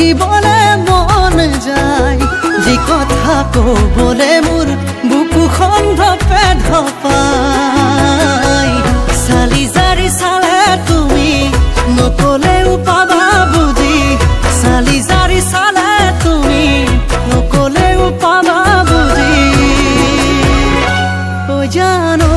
পঢ়িবলে মন যায় যি কথা ক'বলে মোৰ বুকুখন ধপে ধপাই চালি জাৰি চালে তুমি নকলেও পাবা বুজি চালি জাৰি চালে তুমি নকলেও পাবা বুজি ঐ জানো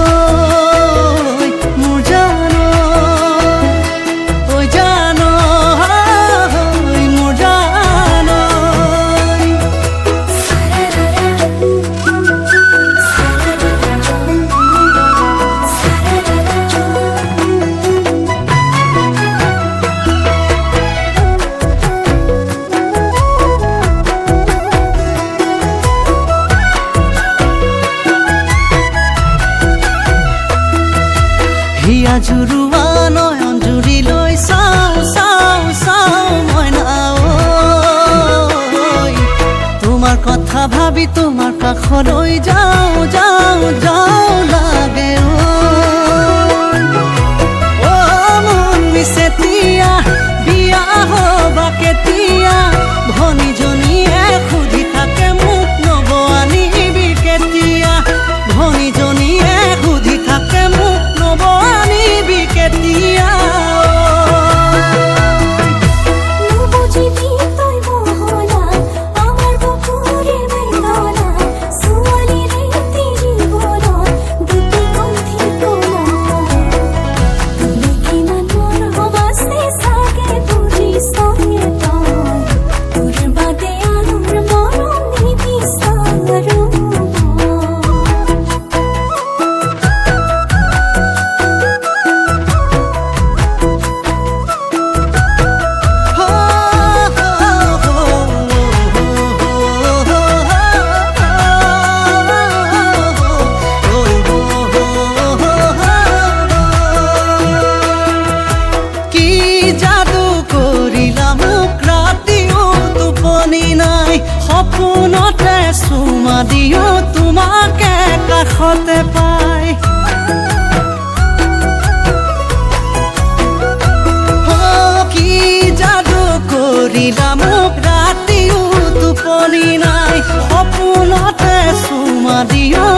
হিয়া জুৰুৱা নয়ন জুৰি লৈ চাওঁ চাওঁ চাওঁ মইনা ঐ তোমাৰ কথা ভাবি তোমাৰ কাষলৈ যাওঁ যাওঁ যাওঁ লাগে ঐ মন মিছেতিয়া বিয়া হবা কেতিয়া ভনীজনীয়ে সুধি থাকে মোক নব আনিবি কেতিয়া ভনীজনীয়ে সুধি থাকে মোক নব আনিবি কেতিয়া সপোনতে চুমা দিও তোমাকে কাষতে পাই কি যাদু কৰিলা মোক ৰাতিও টোপনি নাই সপোনতে চুমা দিও